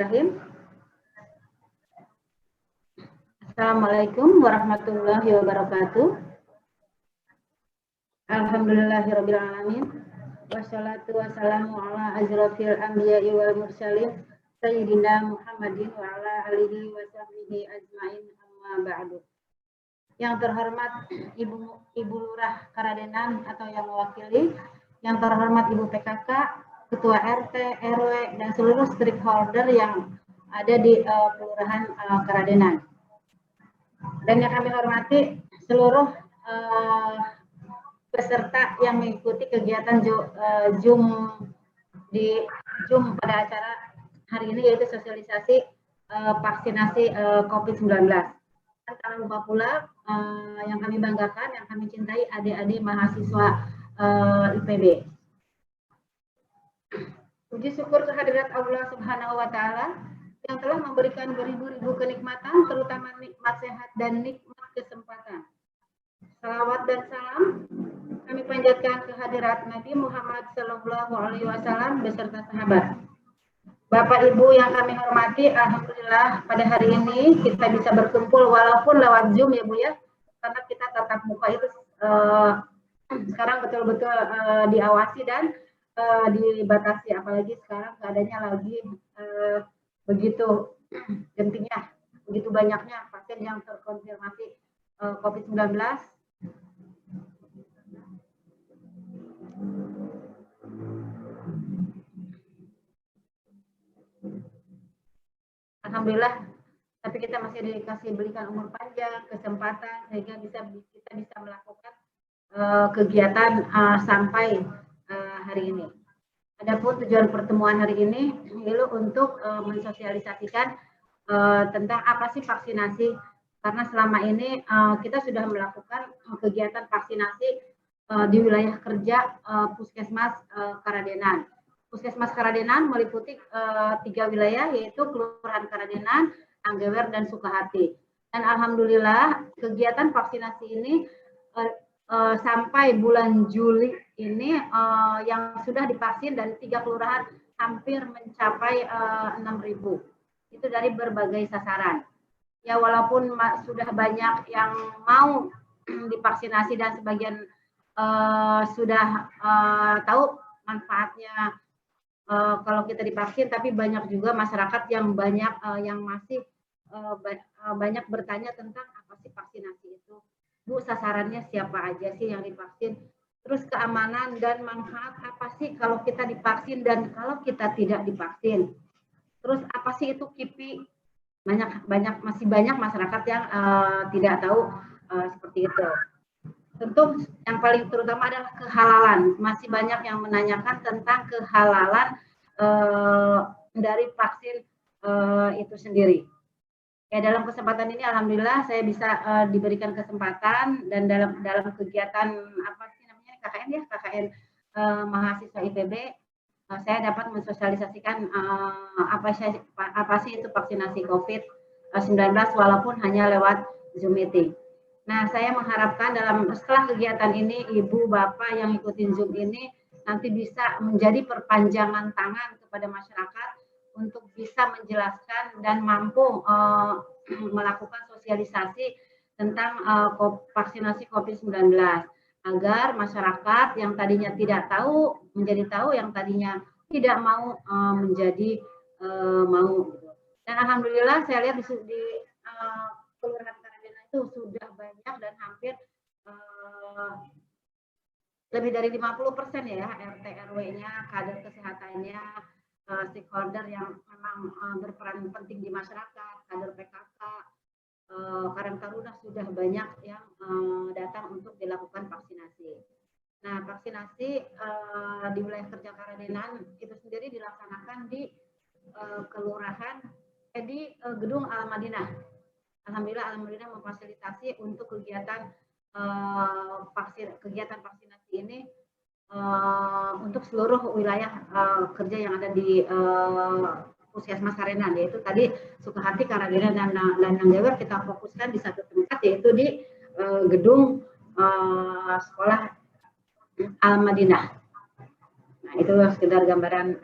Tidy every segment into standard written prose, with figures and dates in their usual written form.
Bismillahirrahmanirrahim. Assalamualaikum warahmatullahi wabarakatuh. Alhamdulillahirabbil alamin. Wassalatu wassalamu ala asyrofil anbiya'i wal mursalin sayyidina Muhammadin wa ala alihi wa sahbihi ajmain, amma ba'du. Yang terhormat Ibu Lurah Karadenan atau yang mewakili, yang terhormat Ibu PKK, Ketua RT, RW, dan seluruh stakeholder yang ada di Kelurahan Karadenan. Dan yang kami hormati seluruh peserta yang mengikuti kegiatan Zoom pada acara hari ini, yaitu sosialisasi vaksinasi COVID-19. Dan tak lupa pula yang kami banggakan, yang kami cintai, adik-adik mahasiswa IPB. Puji syukur kehadirat Allah Subhanahu wa Ta'ala yang telah memberikan beribu-ribu kenikmatan, terutama nikmat sehat dan nikmat kesempatan. Salawat dan salam kami panjatkan kehadirat Nabi Muhammad SAW beserta sahabat. Bapak Ibu yang kami hormati, alhamdulillah pada hari ini kita bisa berkumpul walaupun lewat Zoom ya Bu ya, karena kita tatap muka itu sekarang betul-betul diawasi dan dibatasi, apalagi sekarang keadaannya lagi begitu gentingnya, begitu banyaknya pasien yang terkonfirmasi COVID-19. Alhamdulillah, tapi kita masih dikasih berikan umur panjang, kesempatan sehingga kita bisa melakukan kegiatan sampai hari ini. Adapun tujuan pertemuan hari ini yaitu untuk mensosialisasikan tentang apa sih vaksinasi, karena selama ini kita sudah melakukan kegiatan vaksinasi di wilayah kerja Puskesmas Karadenan. Puskesmas Karadenan meliputi 3 wilayah, yaitu Kelurahan Karadenan, Anggewer, dan Sukahati. Dan alhamdulillah kegiatan vaksinasi ini sampai bulan Juli ini yang sudah divaksin dari 3 kelurahan hampir mencapai 6.000. Itu dari berbagai sasaran. Ya walaupun sudah banyak yang mau divaksinasi dan sebagian sudah tahu manfaatnya kalau kita divaksin, tapi banyak juga masyarakat yang masih banyak bertanya tentang apa sih vaksinasi itu. Bu, sasarannya siapa aja sih yang divaksin? Terus keamanan dan manfaat apa sih kalau kita divaksin dan kalau kita tidak divaksin? Terus apa sih itu KIPI? Masih banyak masyarakat yang tidak tahu seperti itu. Tentu yang paling terutama adalah kehalalan. Masih banyak yang menanyakan tentang kehalalan dari vaksin itu sendiri. Ya, dalam kesempatan ini alhamdulillah saya bisa diberikan kesempatan, dan dalam kegiatan apa sih namanya KKN ya, KKN mahasiswa IPB, saya dapat mensosialisasikan apa sih itu vaksinasi COVID-19 walaupun hanya lewat Zoom meeting. Nah, saya mengharapkan setelah kegiatan ini Ibu Bapak yang ikutin Zoom ini nanti bisa menjadi perpanjangan tangan kepada masyarakat untuk bisa menjelaskan dan mampu melakukan sosialisasi tentang vaksinasi COVID-19 agar masyarakat yang tadinya tidak tahu menjadi tahu, yang tadinya tidak mau menjadi mau. Dan alhamdulillah saya lihat di Kelurahan Karadenan itu sudah banyak dan hampir lebih dari 50% ya RT RW-nya, kader kesehatannya, stakeholder yang memang berperan penting di masyarakat, kader PKK, Karang Taruna sudah banyak yang datang untuk dilakukan vaksinasi. Nah, vaksinasi di wilayah kerja Karadenan itu sendiri dilaksanakan di kelurahan di gedung Al-Madinah. Alhamdulillah Al-Madinah memfasilitasi untuk kegiatan vaksinasi ini untuk seluruh wilayah kerja yang ada di Puskesmas Karadenan, yaitu tadi Sukahati, Karadenan, dan Anggewer kita fokuskan di satu tempat, yaitu di gedung sekolah Al-Madinah. Nah, itu sekedar gambaran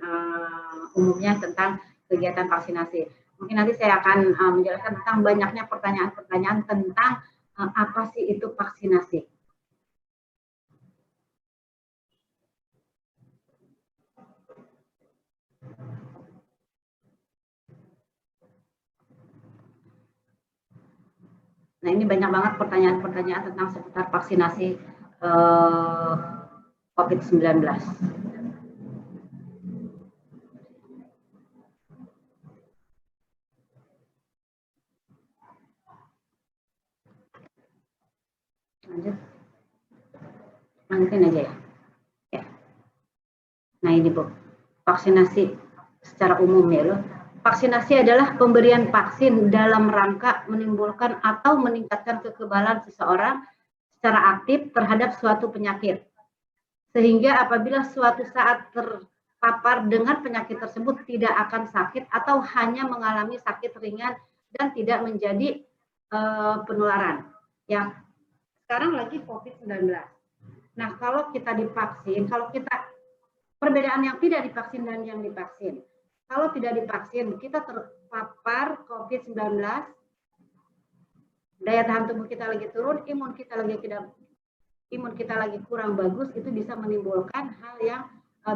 umumnya tentang kegiatan vaksinasi. Mungkin nanti saya akan menjelaskan tentang banyaknya pertanyaan-pertanyaan tentang apa sih itu vaksinasi. Nah, ini banyak banget pertanyaan-pertanyaan tentang seputar vaksinasi COVID-19. Lanjut. Lanjutin aja ya. Nah, ini Bu, vaksinasi secara umum ya loh. Vaksinasi adalah pemberian vaksin dalam rangka menimbulkan atau meningkatkan kekebalan seseorang secara aktif terhadap suatu penyakit. Sehingga apabila suatu saat terpapar dengan penyakit tersebut tidak akan sakit atau hanya mengalami sakit ringan dan tidak menjadi penularan. Ya, sekarang lagi COVID-19. Nah, kalau kita divaksin, kalau kita perbedaan yang tidak divaksin dan yang divaksin. Kalau tidak divaksin, kita terpapar COVID-19, daya tahan tubuh kita lagi turun, imun kita lagi kurang bagus, itu bisa menimbulkan hal yang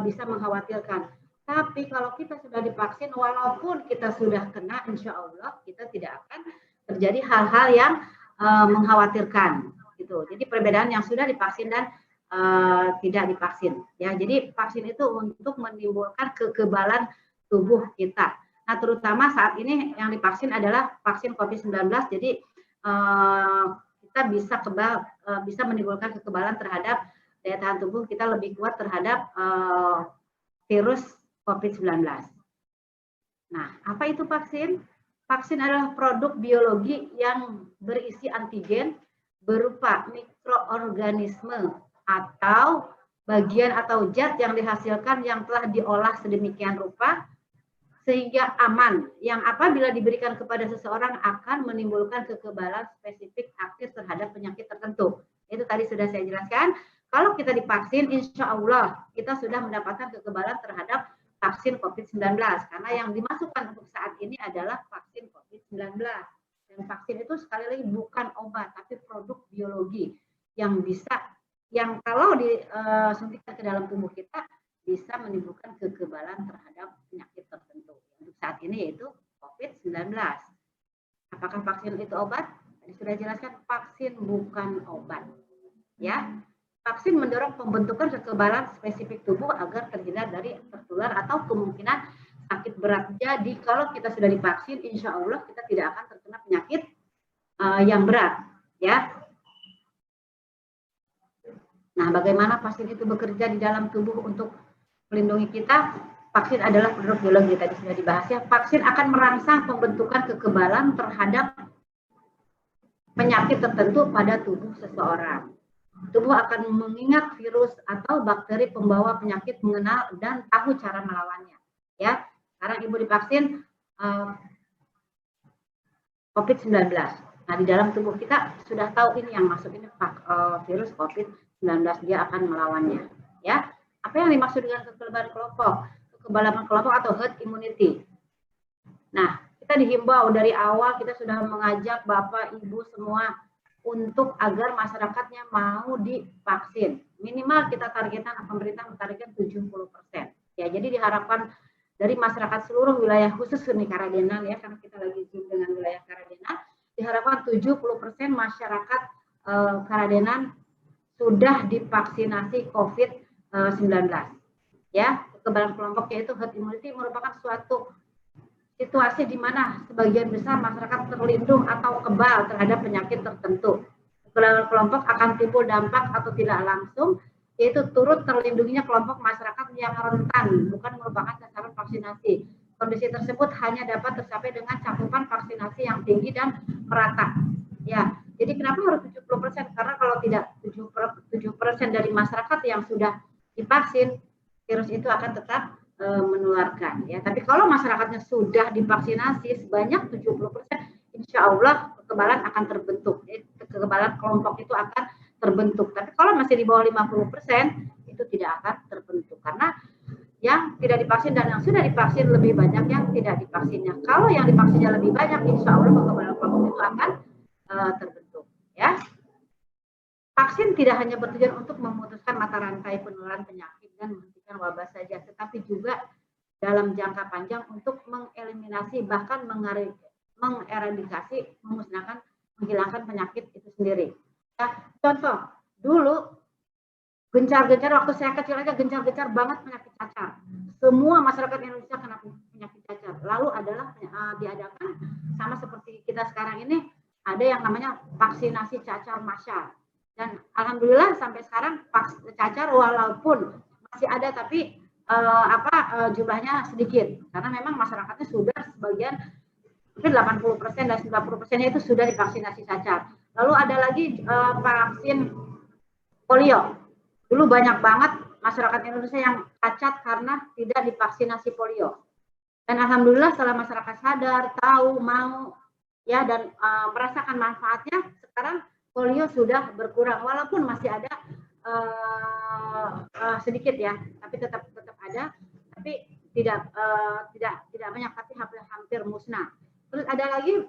bisa mengkhawatirkan. Tapi kalau kita sudah divaksin, walaupun kita sudah kena, insya Allah kita tidak akan terjadi hal-hal yang mengkhawatirkan. Gitu. Jadi perbedaan yang sudah divaksin dan tidak divaksin. Ya, jadi vaksin itu untuk menimbulkan kekebalan tubuh kita. Nah, terutama saat ini yang divaksin adalah vaksin COVID-19. Jadi kita bisa menimbulkan kekebalan terhadap daya tahan tubuh kita lebih kuat terhadap virus COVID-19. Nah, apa itu vaksin? Vaksin adalah produk biologi yang berisi antigen berupa mikroorganisme atau bagian atau zat yang dihasilkan yang telah diolah sedemikian rupa sehingga aman, yang apabila diberikan kepada seseorang akan menimbulkan kekebalan spesifik aktif terhadap penyakit tertentu. Itu tadi sudah saya jelaskan. Kalau kita divaksin, insya Allah kita sudah mendapatkan kekebalan terhadap vaksin COVID-19. Karena yang dimasukkan untuk saat ini adalah vaksin COVID-19. Dan vaksin itu sekali lagi bukan obat, tapi produk biologi yang kalau disuntikkan ke dalam tubuh kita bisa menimbulkan kekebalan terhadap penyakit tertentu. Untuk saat ini yaitu COVID-19. Apakah vaksin itu obat? Tadi sudah jelaskan, vaksin bukan obat. Ya, vaksin mendorong pembentukan kekebalan spesifik tubuh agar terhindar dari tertular atau kemungkinan sakit berat. Jadi kalau kita sudah divaksin, insya Allah kita tidak akan terkena penyakit yang berat. Ya. Nah, bagaimana vaksin itu bekerja di dalam tubuh untuk melindungi kita? Vaksin adalah produk biologi, tadi sudah dibahas ya. Vaksin akan merangsang pembentukan kekebalan terhadap penyakit tertentu pada tubuh seseorang. Tubuh akan mengingat virus atau bakteri pembawa penyakit, mengenal dan tahu cara melawannya. Ya, sekarang Ibu divaksin COVID-19. Nah, di dalam tubuh kita sudah tahu ini yang masuk ini virus COVID-19, dia akan melawannya. Ya, apa yang dimaksud dengan kekebalan kelompok? Kekebalan kelompok atau herd immunity. Nah, kita dihimbau dari awal, kita sudah mengajak Bapak, Ibu semua untuk agar masyarakatnya mau divaksin. Minimal kita targetkan, pemerintah mentargetkan 70%. Ya, jadi diharapkan dari masyarakat seluruh wilayah, khusus di Karadenan ya, karena kita lagi zoom dengan wilayah Karadenan, diharapkan 70% masyarakat Karadenan sudah divaksinasi COVID-19. Ya, kekebalan kelompok yaitu herd immunity merupakan suatu situasi di mana sebagian besar masyarakat terlindung atau kebal terhadap penyakit tertentu. Kekebalan kelompok akan timbul dampak atau tidak langsung, yaitu turut terlindunginya kelompok masyarakat yang rentan, bukan merupakan sasaran vaksinasi. Kondisi tersebut hanya dapat tercapai dengan cakupan vaksinasi yang tinggi dan merata. Ya, jadi kenapa harus 70%? Karena kalau tidak 7% dari masyarakat yang sudah divaksin, virus itu akan tetap menularkan. Ya, tapi kalau masyarakatnya sudah divaksinasi sebanyak 70%, insya Allah kekebalan akan terbentuk. Kekebalan kelompok itu akan terbentuk. Tapi kalau masih di bawah 50%, itu tidak akan terbentuk. Karena yang tidak divaksin dan yang sudah divaksin lebih banyak yang tidak divaksinnya. Kalau yang divaksinnya lebih banyak, insya Allah kekebalan kelompok itu akan terbentuk. Ya, vaksin tidak hanya bertujuan untuk memutuskan mata rantai penularan penyakit dan menghentikan wabah saja, tetapi juga dalam jangka panjang untuk mengeliminasi bahkan mengeradikasi, memusnahkan, menghilangkan penyakit itu sendiri. Ya, contoh dulu gencar-gencar waktu saya kecil aja gencar-gencar banget penyakit cacar. Semua masyarakat Indonesia kena penyakit cacar. Lalu adalah diadakan sama seperti kita sekarang ini ada yang namanya vaksinasi cacar massal. Dan alhamdulillah sampai sekarang cacar walaupun masih ada tapi jumlahnya sedikit karena memang masyarakatnya sudah sebagian mungkin 80% dan 90%-nya itu sudah divaksinasi cacar. Lalu ada lagi vaksin polio. Dulu banyak banget masyarakat Indonesia yang cacat karena tidak divaksinasi polio. Dan alhamdulillah setelah masyarakat sadar, tahu, mau, ya dan merasakan manfaatnya, sekarang polio sudah berkurang. Walaupun masih ada sedikit ya, tapi tetap ada, tapi tidak banyak, tapi hampir musnah. Terus ada lagi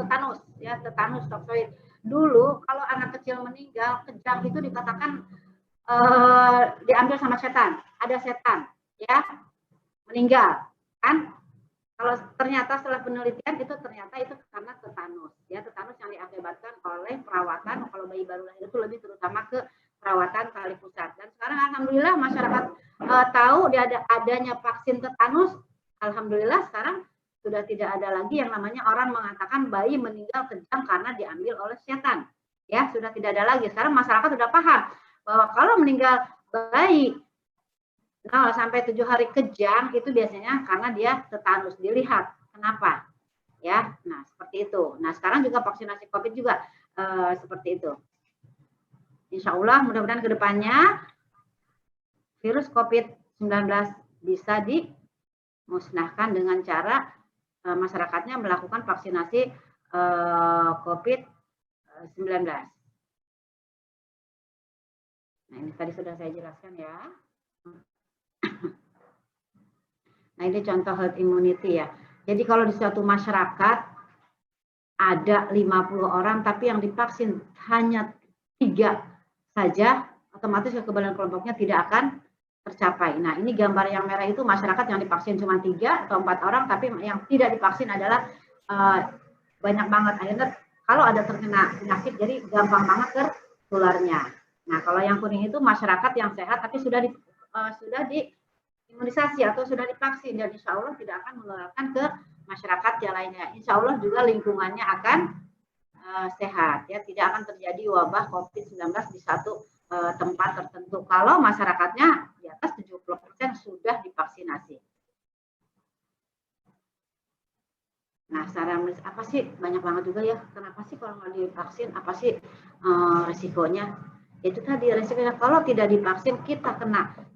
tetanus, ya tetanus toksoid. Dulu kalau anak kecil meninggal kejang itu dikatakan diambil sama setan, ada setan ya meninggal kan. Kalau ternyata setelah penelitian itu ternyata itu karena tetanus ya, tetanus yang diakibatkan oleh perawatan. Kalau bayi baru lahir itu lebih terutama ke perawatan tali pusat. Dan sekarang alhamdulillah masyarakat tahu adanya vaksin tetanus. Alhamdulillah sekarang sudah tidak ada lagi yang namanya orang mengatakan bayi meninggal kejang karena diambil oleh setan. Ya, sudah tidak ada lagi. Sekarang masyarakat sudah paham bahwa kalau meninggal bayi 0 sampai 7 hari kejang itu biasanya karena dia tetanus. Dilihat kenapa. Ya, nah seperti itu. Nah, sekarang juga vaksinasi COVID juga seperti itu. Insya Allah mudah-mudahan ke depannya virus COVID-19 bisa dimusnahkan dengan cara masyarakatnya melakukan vaksinasi COVID-19. Nah, ini tadi sudah saya jelaskan ya. Nah, ini contoh herd immunity ya. Jadi kalau di suatu masyarakat ada 50 orang tapi yang divaksin hanya 3 saja, otomatis kekebalan kelompoknya tidak akan tercapai. Nah, ini gambar yang merah itu masyarakat yang divaksin cuma 3 atau 4 orang, tapi yang tidak divaksin adalah banyak banget. Akhirnya kalau ada terkena penyakit, jadi gampang banget tertularnya. Nah, kalau yang kuning itu masyarakat yang sehat, tapi sudah diimunisasi atau sudah divaksin, dan insya Allah tidak akan menularkan ke masyarakat yang lainnya. Insya Allah juga lingkungannya akan sehat, ya tidak akan terjadi wabah COVID-19 di satu tempat tertentu kalau masyarakatnya di atas 70% sudah divaksinasi. Nah, secara apa sih banyak banget juga ya, kenapa sih kalau nggak divaksin, apa sih risikonya? Itu tadi risikonya kalau tidak divaksin kita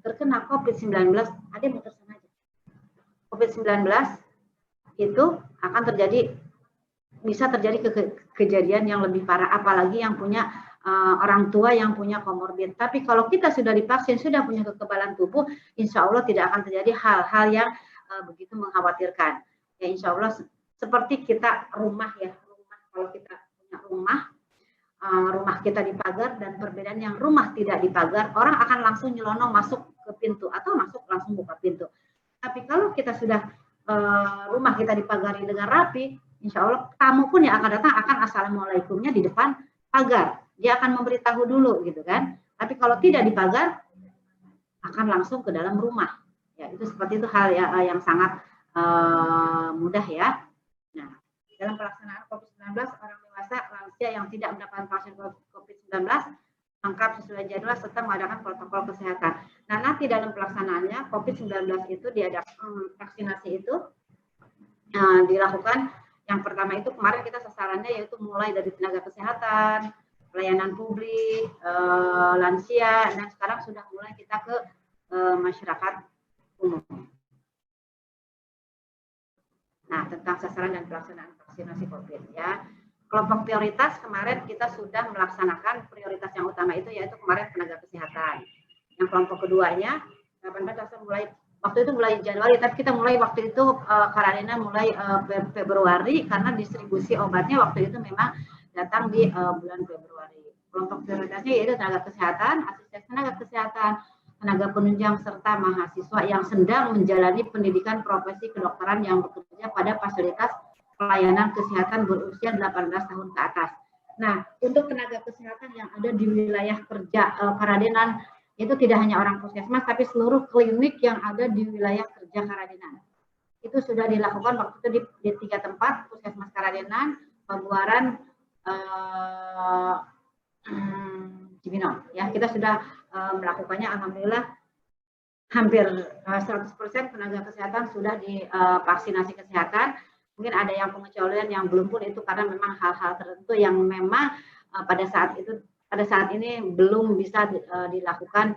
terkena COVID-19, ada yang terkena aja. COVID-19 itu akan bisa terjadi kejadian yang lebih parah, apalagi yang punya orang tua yang punya komorbid. Tapi kalau kita sudah divaksin, sudah punya kekebalan tubuh, insya Allah tidak akan terjadi hal-hal yang begitu mengkhawatirkan. Ya, insya Allah seperti kita rumah ya, kalau kita punya rumah kita dipagar, dan perbedaan yang rumah tidak dipagar, orang akan langsung nyelonong masuk ke pintu atau masuk langsung buka pintu. Tapi kalau kita sudah rumah kita dipagari dengan rapi, insya Allah tamu pun yang akan datang akan assalamualaikumnya di depan pagar. Dia akan memberitahu dulu gitu kan. Tapi kalau tidak dipagar akan langsung ke dalam rumah. Ya, itu seperti itu hal yang sangat mudah ya. Nah, dalam pelaksanaan COVID-19, orang dewasa, lansia yang tidak mendapatkan vaksin COVID-19 lengkap sesuai jadwal serta mengadakan protokol kesehatan. Nah, nanti dalam pelaksanaannya COVID-19 itu diadakan vaksinasi itu dilakukan. Yang pertama itu kemarin kita sasarannya yaitu mulai dari tenaga kesehatan, pelayanan publik, lansia, dan sekarang sudah mulai kita ke masyarakat umum. Nah, tentang sasaran dan pelaksanaan vaksinasi COVID ya. Kelompok prioritas kemarin kita sudah melaksanakan prioritas yang utama itu yaitu kemarin tenaga kesehatan. Yang kelompok keduanya 18 langsung mulai, waktu itu mulai Januari, tapi kita mulai waktu itu karantina mulai Februari karena distribusi obatnya waktu itu memang datang di bulan Februari. Kelompok prioritasnya yaitu tenaga kesehatan, asisten tenaga kesehatan, tenaga penunjang serta mahasiswa yang sedang menjalani pendidikan profesi kedokteran yang bekerja pada fasilitas pelayanan kesehatan berusia 18 tahun ke atas. Nah, untuk tenaga kesehatan yang ada di wilayah kerja Karadenan itu tidak hanya orang puskesmas, tapi seluruh klinik yang ada di wilayah kerja Karadenan. Itu sudah dilakukan waktu itu di 3 tempat, Puskesmas Karadenan, Pabuaran, Cibinong. Ya, kita sudah melakukannya, alhamdulillah hampir 100% tenaga kesehatan sudah divaksinasi kesehatan. Mungkin ada yang pengecualian yang belum pun itu karena memang hal-hal tertentu yang memang pada saat ini belum bisa dilakukan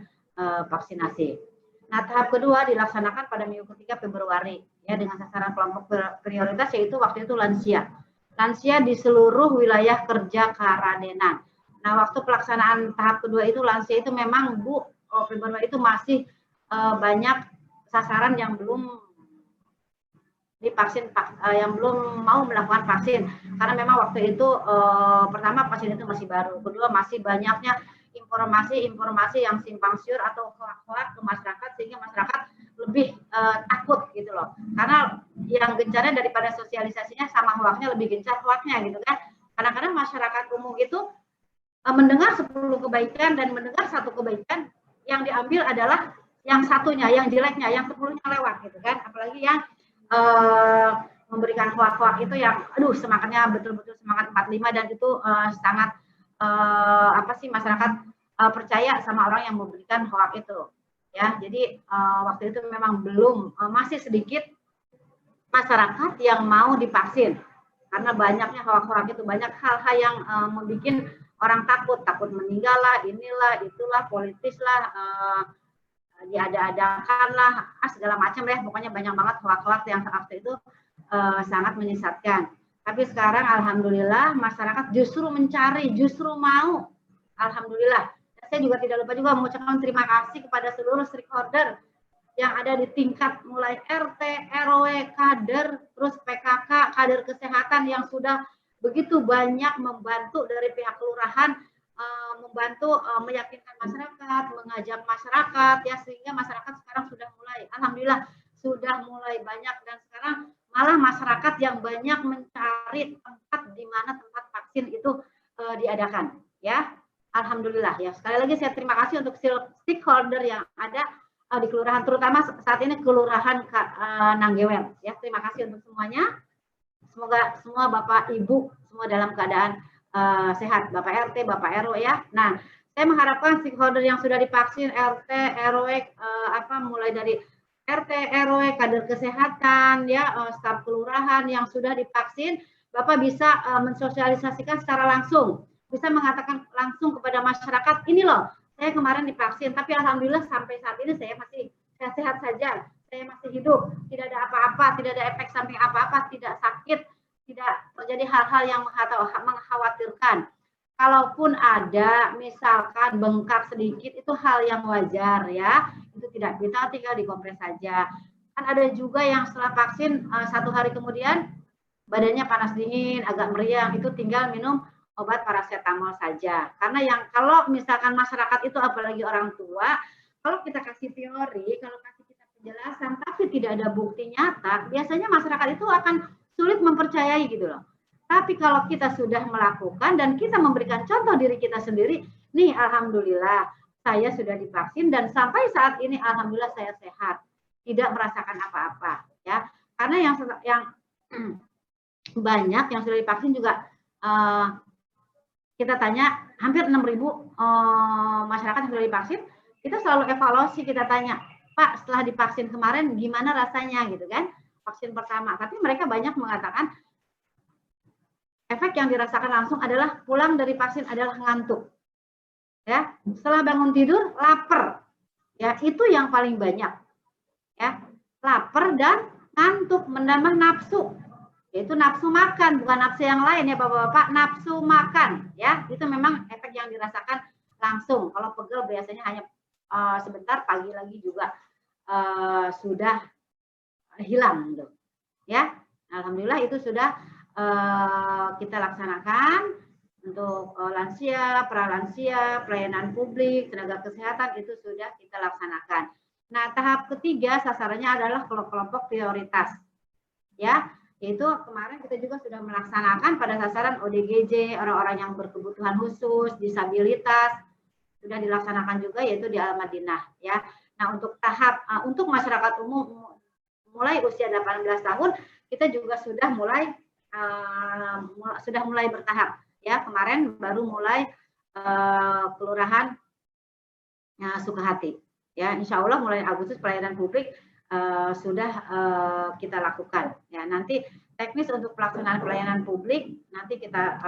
vaksinasi. Nah, tahap kedua dilaksanakan pada minggu ketiga Februari ya dengan sasaran kelompok prioritas yaitu waktu itu lansia. Lansia di seluruh wilayah kerja Karadenan. Nah, waktu pelaksanaan tahap kedua itu lansia itu memang Bu Februari itu masih banyak sasaran yang belum divaksin, yang belum mau melakukan vaksin karena memang waktu itu pertama vaksin itu masih baru, kedua masih banyaknya informasi yang simpang siur atau hoak ke masyarakat sehingga masyarakat lebih takut gitu loh, karena yang gencarnya daripada sosialisasinya sama hoaknya lebih gencar hoaknya gitu kan. Kadang-kadang masyarakat umum itu mendengar 10 kebaikan dan mendengar 1 kebaikan yang diambil adalah yang satunya, yang jeleknya, yang 10-nya lewat gitu kan, apalagi yang memberikan hoak-hoak itu yang aduh semangatnya betul-betul semangat 45 dan itu sangat masyarakat percaya sama orang yang memberikan hoak itu ya. Jadi waktu itu memang belum masih sedikit masyarakat yang mau divaksin karena banyaknya hoak-hoak itu, banyak hal-hal yang membuat orang takut meninggal lah, inilah itulah, politis lah, diada-adakan lah, segala macam ya, pokoknya banyak banget hoak-hoak yang waktu itu sangat menyesatkan. Tapi sekarang alhamdulillah masyarakat justru mencari, justru mau, alhamdulillah. Saya juga tidak lupa juga mengucapkan terima kasih kepada seluruh stakeholder yang ada di tingkat mulai RT, RW, kader, terus PKK, kader kesehatan yang sudah begitu banyak membantu dari pihak kelurahan, membantu meyakinkan masyarakat, mengajak masyarakat ya, sehingga masyarakat sekarang sudah mulai, alhamdulillah sudah mulai banyak, dan sekarang malah masyarakat yang banyak mencari tempat di mana tempat vaksin itu diadakan ya, alhamdulillah ya. Sekali lagi saya terima kasih untuk stakeholder yang ada di kelurahan, terutama saat ini kelurahan Nanggewel ya. Terima kasih untuk semuanya. Semoga semua Bapak Ibu semua dalam keadaan sehat, Bapak RT, Bapak RW ya. Nah, saya mengharapkan stakeholder yang sudah divaksin, RT, RW, mulai dari RT, RW, kader kesehatan ya, staf kelurahan yang sudah divaksin, Bapak bisa mensosialisasikan secara langsung, bisa mengatakan langsung kepada masyarakat, ini loh, saya kemarin divaksin, tapi alhamdulillah sampai saat ini saya masih sehat saja, saya masih hidup, tidak ada apa-apa, tidak ada efek samping apa-apa, tidak sakit, tidak terjadi hal-hal yang mengkhawatirkan. Kalaupun ada misalkan bengkak sedikit, itu hal yang wajar ya, itu tidak, kita tinggal dikompres saja. Kan ada juga yang setelah vaksin 1 hari kemudian badannya panas dingin, agak meriang, itu tinggal minum obat paracetamol saja. Karena yang kalau misalkan masyarakat itu apalagi orang tua, kalau kita kasih teori, kalau kasih kita penjelasan, tapi tidak ada bukti nyata, biasanya masyarakat itu akan sulit mempercayai gitu loh. Tapi kalau kita sudah melakukan dan kita memberikan contoh diri kita sendiri, nih alhamdulillah saya sudah divaksin dan sampai saat ini alhamdulillah saya sehat, tidak merasakan apa-apa ya. Karena yang banyak yang sudah divaksin juga kita tanya, hampir 6.000 masyarakat yang sudah divaksin, kita selalu evaluasi, kita tanya, Pak setelah divaksin kemarin gimana rasanya gitu kan, vaksin pertama. Tapi mereka banyak mengatakan efek yang dirasakan langsung adalah pulang dari vaksin adalah ngantuk. Ya, setelah bangun tidur lapar. Ya, itu yang paling banyak. Ya, lapar dan ngantuk, menambah nafsu. Yaitu nafsu makan, bukan nafsu yang lain ya Bapak-bapak, nafsu makan ya. Itu memang efek yang dirasakan langsung. Kalau pegel biasanya hanya sebentar, pagi lagi juga sudah hilang, gitu. Ya, alhamdulillah itu sudah kita laksanakan untuk lansia, pralansia, pelayanan publik, tenaga kesehatan itu sudah kita laksanakan. Nah, tahap ketiga sasarannya adalah kelompok prioritas, ya, yaitu kemarin kita juga sudah melaksanakan pada sasaran ODGJ, orang-orang yang berkebutuhan khusus, disabilitas, sudah dilaksanakan juga yaitu di Al-Madinah, ya. Nah, untuk tahap untuk masyarakat umum mulai usia 18 tahun kita juga sudah mulai bertahap, ya. Kemarin baru mulai kelurahan Sukahati, ya. Insya Allah mulai Agustus pelayanan publik sudah kita lakukan, ya. Nanti teknis untuk pelaksanaan pelayanan publik nanti kita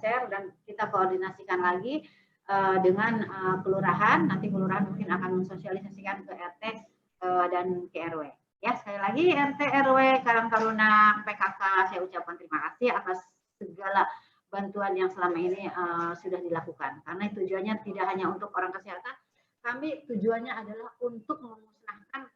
share dan kita koordinasikan lagi dengan kelurahan. Nanti kelurahan mungkin akan mensosialisasikan ke RT dan ke RW. Ya, sekali lagi RT RW Karang Taruna PKK saya ucapkan terima kasih atas segala bantuan yang selama ini sudah dilakukan. Karena tujuannya tidak hanya untuk orang kesehatan, kami tujuannya adalah untuk memusnahkan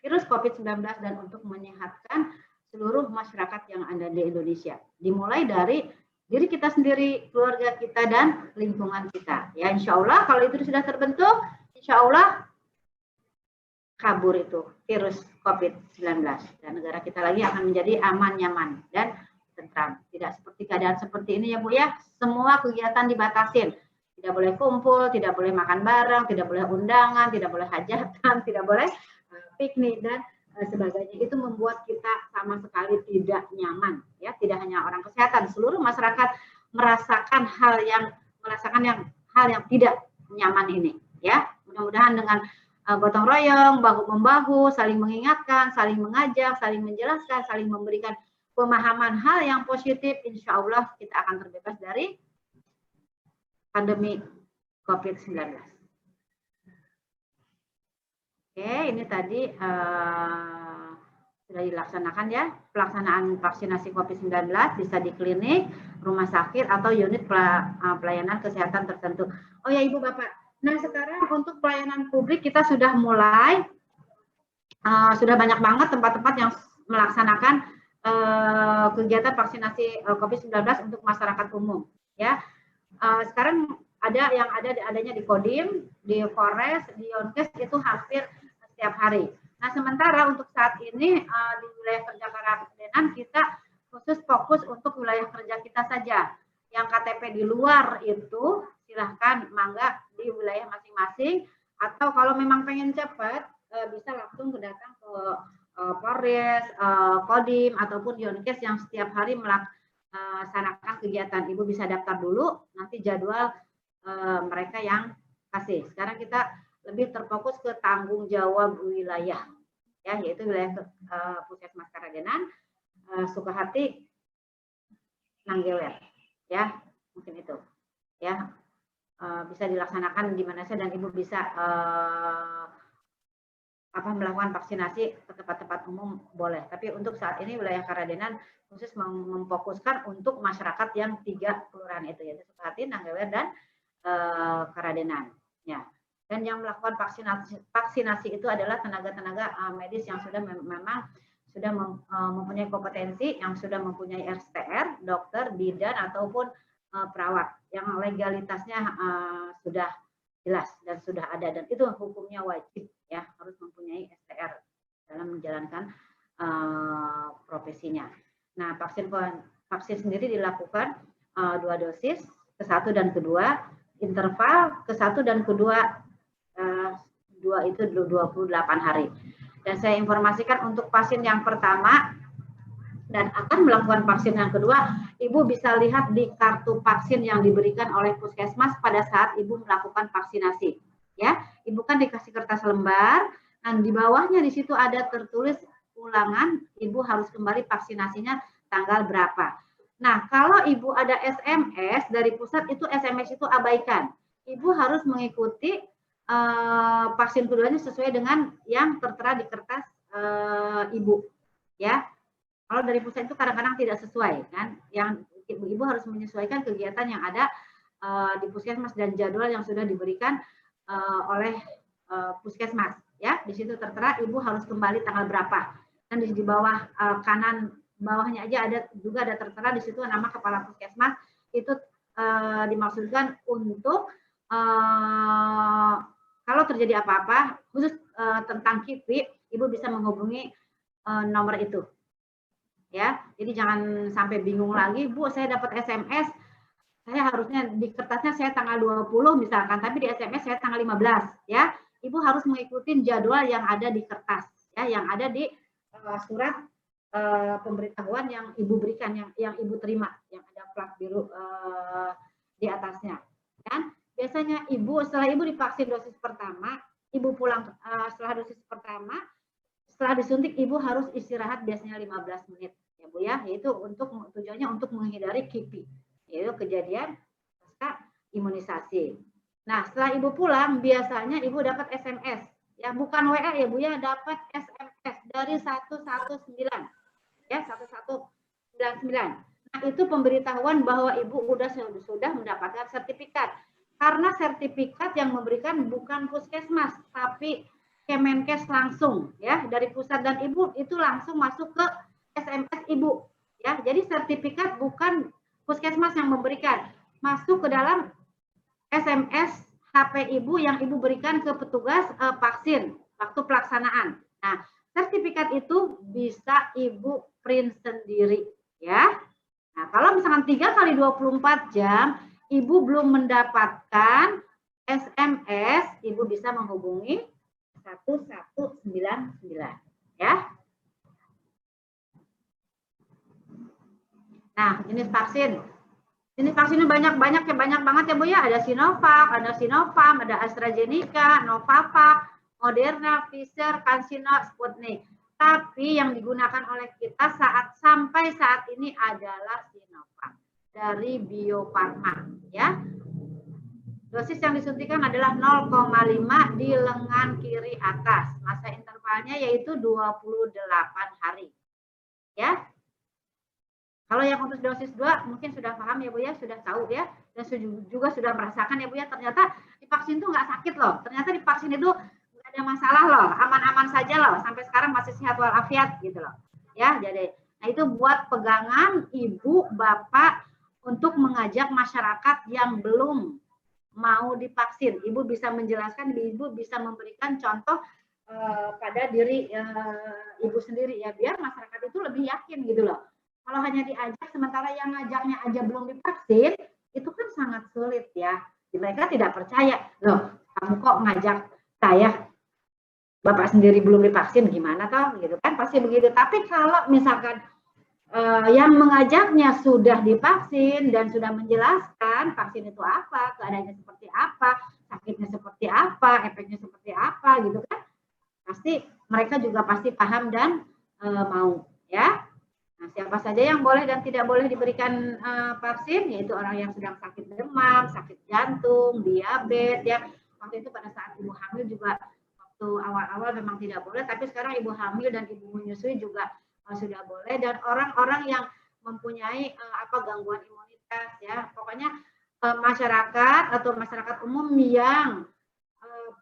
virus COVID-19 dan untuk menyehatkan seluruh masyarakat yang ada di Indonesia. Dimulai dari diri kita sendiri, keluarga kita, dan lingkungan kita. Ya, insya Allah kalau itu sudah terbentuk, insya Allah kabur itu virus COVID-19 dan negara kita lagi akan menjadi aman, nyaman, dan tentram. Tidak seperti keadaan seperti ini ya Bu ya. Semua kegiatan dibatasin. Tidak boleh kumpul, tidak boleh makan bareng, tidak boleh undangan, tidak boleh hajatan, tidak boleh piknik dan sebagainya. Itu membuat kita sama sekali tidak nyaman, ya. Tidak hanya orang kesehatan, seluruh masyarakat merasakan hal yang tidak nyaman ini, ya. Mudah-mudahan dengan gotong royong, bahu membahu, saling mengingatkan, saling mengajak, saling menjelaskan, saling memberikan pemahaman hal yang positif, insya Allah kita akan terbebas dari pandemi COVID-19. Oke, ini tadi sudah dilaksanakan ya, pelaksanaan vaksinasi COVID-19 bisa di klinik, rumah sakit, atau unit pelayanan kesehatan tertentu. Oh ya Ibu Bapak, nah sekarang untuk pelayanan publik kita sudah mulai, sudah banyak banget tempat-tempat yang melaksanakan kegiatan vaksinasi COVID-19 untuk masyarakat umum. Ya, sekarang adanya di Kodim, di Polres, di Yonkes itu hampir setiap hari. Nah, sementara untuk saat ini di wilayah kerja Karadenan kita khusus fokus untuk wilayah kerja kita saja. Yang KTP di luar itu silahkan mangga di wilayah masing-masing, atau kalau memang pengen cepat bisa langsung datang ke Polres, Kodim, ataupun Yonkes yang setiap hari melaksanakan kegiatan. Ibu bisa daftar dulu, nanti jadwal mereka yang kasih. Sekarang kita lebih terfokus ke tanggung jawab wilayah, ya, yaitu wilayah Puskesmas Karadenan, Sukahati, Nanggewer, ya, mungkin itu, ya, bisa dilaksanakan di mana saja dan Ibu bisa melakukan vaksinasi ke tempat-tempat umum boleh. Tapi untuk saat ini wilayah Karadenan khusus memfokuskan untuk masyarakat yang 3 kelurahan itu, yaitu Sukahati, Nanggewer, dan Karadenan. Ya. Dan yang melakukan vaksinasi itu adalah tenaga-tenaga medis yang sudah memang sudah mempunyai kompetensi, yang sudah mempunyai RSTR, dokter, bidan, ataupun perawat yang legalitasnya sudah jelas dan sudah ada, dan itu hukumnya wajib, ya, harus mempunyai STR dalam menjalankan profesinya. Nah, vaksin sendiri dilakukan 2 dosis, ke-1 dan ke-2, interval ke-1 dan ke-2 itu 28 hari. Dan saya informasikan untuk pasien yang pertama dan akan melakukan vaksin yang kedua, Ibu bisa lihat di kartu vaksin yang diberikan oleh Puskesmas pada saat Ibu melakukan vaksinasi. Ya, Ibu kan dikasih kertas lembar, dan di bawahnya di situ ada tertulis ulangan, Ibu harus kembali vaksinasinya tanggal berapa. Nah, kalau Ibu ada SMS dari pusat, itu SMS itu abaikan. Ibu harus mengikuti vaksin keduanya sesuai dengan yang tertera di kertas Ibu, ya. Kalau dari pusat itu kadang-kadang tidak sesuai, kan? Yang Ibu harus menyesuaikan kegiatan yang ada di Puskesmas dan jadwal yang sudah diberikan oleh puskesmas. Ya, di situ tertera ibu harus kembali tanggal berapa. Dan di bawah kanan bawahnya aja ada tertera di situ nama kepala puskesmas. Itu dimaksudkan untuk kalau terjadi apa-apa khusus tentang KIPI, ibu bisa menghubungi nomor itu. Ya, jadi jangan sampai bingung lagi, Bu, saya dapat SMS, saya harusnya di kertasnya saya tanggal 20 misalkan, tapi di SMS saya tanggal 15, ya. Ibu harus mengikuti jadwal yang ada di kertas, ya, yang ada di surat pemberitahuan yang ibu berikan, yang ibu terima, yang ada plat biru di atasnya. Dan biasanya ibu setelah ibu divaksin dosis pertama, ibu pulang setelah dosis pertama, setelah disuntik ibu harus istirahat biasanya 15 menit. Ya Bu ya, yaitu tujuannya untuk menghindari KIPI, yaitu kejadian pasca imunisasi. Nah, setelah ibu pulang biasanya ibu dapat SMS, ya bukan WA ya Bu ya, dapat SMS dari 119, ya 1199. Nah, itu pemberitahuan bahwa ibu sudah mendapatkan sertifikat. Karena sertifikat yang memberikan bukan puskesmas, tapi Kemenkes langsung, ya, dari pusat, dan ibu itu langsung masuk ke SMS ibu, ya. Jadi sertifikat bukan puskesmas yang memberikan, masuk ke dalam SMS HP ibu yang ibu berikan ke petugas vaksin waktu pelaksanaan. Nah, sertifikat itu bisa ibu print sendiri, ya. Nah, kalau misalkan 3 kali 24 jam ibu belum mendapatkan SMS, ibu bisa menghubungi 1199, ya. Nah, jenis vaksin. Jenis vaksinnya banyak banget ya Bu ya. Ada Sinovac, ada Sinopharm, ada AstraZeneca, Novavax, Moderna, Pfizer, CanSino, Sputnik. Tapi yang digunakan oleh kita sampai saat ini adalah Sinovac dari Bio Farma, ya. Dosis yang disuntikan adalah 0,5 di lengan kiri atas. Masa intervalnya yaitu 28 hari. Ya. Kalau yang untuk dosis 2 mungkin sudah paham ya Bu ya, sudah tahu ya, dan juga sudah merasakan ya Bu ya, ternyata divaksin itu nggak sakit loh, ternyata divaksin itu nggak ada masalah loh, aman-aman saja loh, sampai sekarang masih sehat walafiat gitu loh. Ya, jadi, nah itu buat pegangan ibu, bapak untuk mengajak masyarakat yang belum mau divaksin. Ibu bisa menjelaskan, ibu bisa memberikan contoh pada diri ibu sendiri ya, biar masyarakat itu lebih yakin gitu loh. Kalau hanya diajak, sementara yang ngajaknya aja belum divaksin, itu kan sangat sulit ya. Mereka tidak percaya, loh kamu kok ngajak saya, bapak sendiri belum divaksin, gimana toh? Gitu kan, pasti begitu. Tapi kalau misalkan yang mengajaknya sudah divaksin dan sudah menjelaskan vaksin itu apa, keadaannya seperti apa, sakitnya seperti apa, efeknya seperti apa, gitu kan, pasti mereka juga pasti paham dan mau ya. Nah, siapa saja yang boleh dan tidak boleh diberikan vaksin, yaitu orang yang sedang sakit demam, sakit jantung, diabetes ya. Waktu itu pada saat ibu hamil juga, waktu awal-awal memang tidak boleh, tapi sekarang ibu hamil dan ibu menyusui juga sudah boleh, dan orang-orang yang mempunyai gangguan imunitas ya. Pokoknya masyarakat atau masyarakat umum yang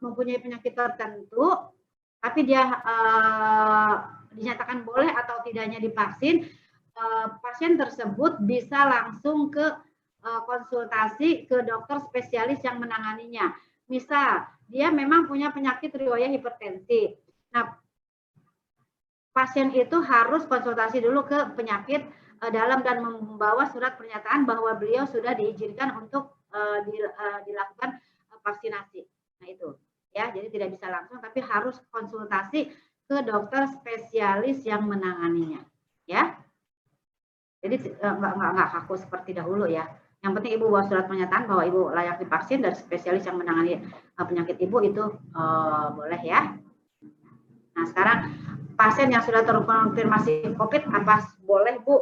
mempunyai penyakit tertentu, tapi dia dinyatakan boleh atau tidaknya divaksin, pasien tersebut bisa langsung ke konsultasi ke dokter spesialis yang menanganinya. Misal, dia memang punya penyakit riwayat hipertensi. Nah, pasien itu harus konsultasi dulu ke penyakit dalam dan membawa surat pernyataan bahwa beliau sudah diizinkan untuk dilakukan vaksinasi. Nah, itu. Ya, jadi tidak bisa langsung, tapi harus konsultasi ke dokter spesialis yang menanganinya, ya. Jadi nggak kaku seperti dahulu ya. Yang penting ibu bawa surat pernyataan bahwa ibu layak divaksin dari spesialis yang menangani penyakit ibu, itu boleh ya. Nah, sekarang pasien yang sudah terkonfirmasi COVID, apa boleh Bu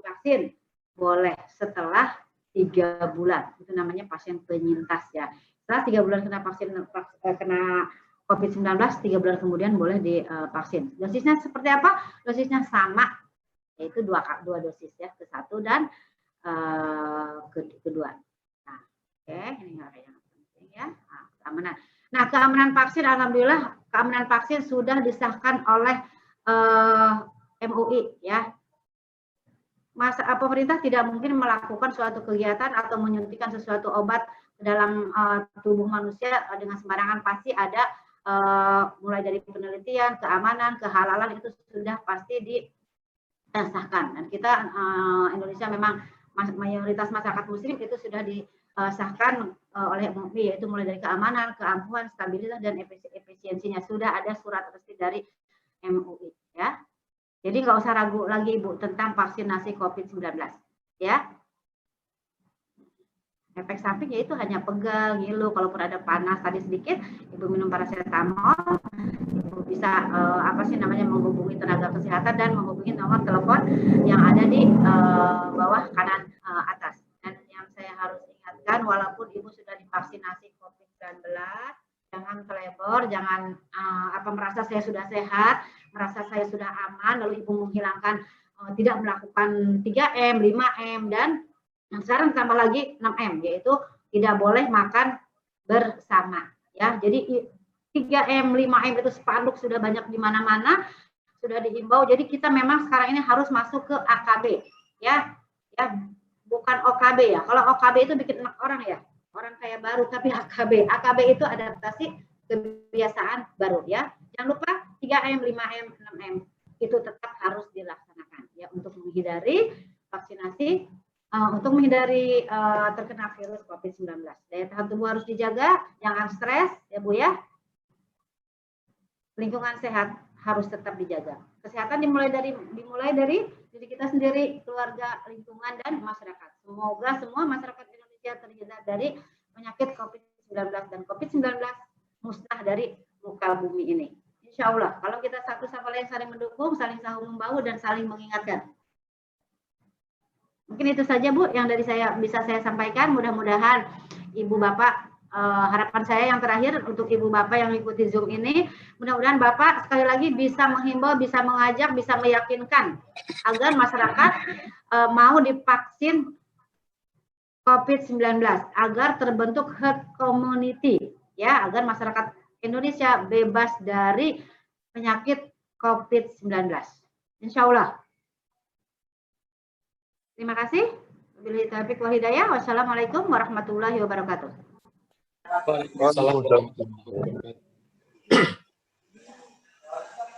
divaksin? Boleh setelah 3 bulan. Itu namanya pasien penyintas ya. Setelah 3 bulan kena vaksin, kena COVID-19, 3 bulan kemudian boleh divaksin. Dosisnya seperti apa? Dosisnya sama, yaitu dua dosis ya, ke-1 dan kedua. Nah, oke, ini yang penting ya. Nah, keamanan. Nah, keamanan vaksin, alhamdulillah keamanan vaksin sudah disahkan oleh MUI ya. Pemerintah tidak mungkin melakukan suatu kegiatan atau menyuntikkan sesuatu obat ke dalam tubuh manusia dengan sembarangan. Pasti ada mulai dari penelitian, keamanan, kehalalan itu sudah pasti disahkan. Dan kita Indonesia memang mayoritas masyarakat muslim itu sudah disahkan oleh MUI, yaitu mulai dari keamanan, keampuhan, stabilitas, dan efisiensinya. Sudah ada surat resmi dari MUI ya. Jadi nggak usah ragu lagi Ibu tentang vaksinasi COVID-19 ya. Efek sampingnya itu hanya pegal, ngilu, kalaupun ada panas tadi sedikit, Ibu minum paracetamol, Ibu bisa menghubungi tenaga kesehatan dan menghubungi nomor telepon yang ada di bawah kanan atas. Dan yang saya harus ingatkan, walaupun Ibu sudah divaksinasi COVID-19, jangan kelebor, jangan merasa saya sudah sehat, merasa saya sudah aman, lalu Ibu menghilangkan tidak melakukan 3M, 5M, dan sekarang tambah lagi 6M, yaitu tidak boleh makan bersama. Ya, jadi 3M, 5M itu spanduk sudah banyak di mana-mana, sudah dihimbau. Jadi kita memang sekarang ini harus masuk ke AKB, ya, bukan OKB ya. Kalau OKB itu bikin enak orang ya, orang kaya baru, tapi AKB itu adaptasi kebiasaan baru ya. Jangan lupa 3M, 5M, 6M itu tetap harus dilaksanakan ya untuk menghindari vaksinasi, untuk menghindari terkena virus COVID-19. Daya tahan tubuh harus dijaga, jangan stres ya Bu ya. Lingkungan sehat harus tetap dijaga. Kesehatan dimulai dari diri kita sendiri, keluarga, lingkungan, dan masyarakat. Semoga semua masyarakat Indonesia terhindar dari penyakit COVID-19 dan COVID-19 musnah dari muka bumi ini. Insya Allah, kalau kita satu sama lain saling mendukung, saling membahu, dan saling mengingatkan. Mungkin itu saja Bu yang bisa saya sampaikan. Mudah-mudahan Ibu Bapak, harapan saya yang terakhir untuk Ibu Bapak yang mengikuti Zoom ini, mudah-mudahan Bapak sekali lagi bisa menghimbau, bisa mengajak, bisa meyakinkan agar masyarakat mau divaksin COVID-19 agar terbentuk herd community ya, agar masyarakat Indonesia bebas dari penyakit COVID-19. Insya Allah. Terima kasih. Wabillahi taufiq wal hidayah. Wassalamualaikum warahmatullahi wabarakatuh.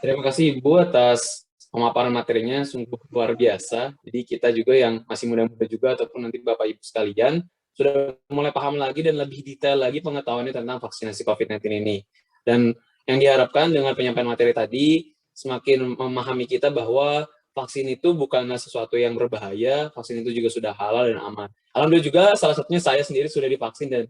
Terima kasih Ibu atas pemaparan materinya, sungguh luar biasa. Jadi kita juga yang masih muda-muda juga ataupun nanti Bapak Ibu sekalian sudah mulai paham lagi dan lebih detail lagi pengetahuannya tentang vaksinasi COVID-19 ini. Dan yang diharapkan dengan penyampaian materi tadi semakin memahami kita bahwa vaksin itu bukanlah sesuatu yang berbahaya, vaksin itu juga sudah halal dan aman. Alhamdulillah juga salah satunya saya sendiri sudah divaksin dan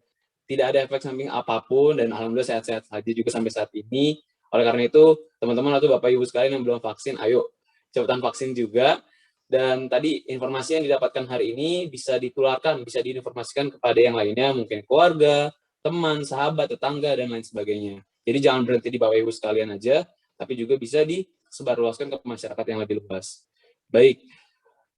tidak ada efek samping apapun dan alhamdulillah sehat-sehat saja juga sampai saat ini. Oleh karena itu, teman-teman atau Bapak Ibu sekalian yang belum vaksin, ayo cepetan vaksin juga. Dan tadi informasi yang didapatkan hari ini bisa ditularkan, bisa diinformasikan kepada yang lainnya, mungkin keluarga, teman, sahabat, tetangga, dan lain sebagainya. Jadi jangan berhenti di Bapak Ibu sekalian aja, tapi juga bisa disebarluaskan ke masyarakat yang lebih luas. Baik,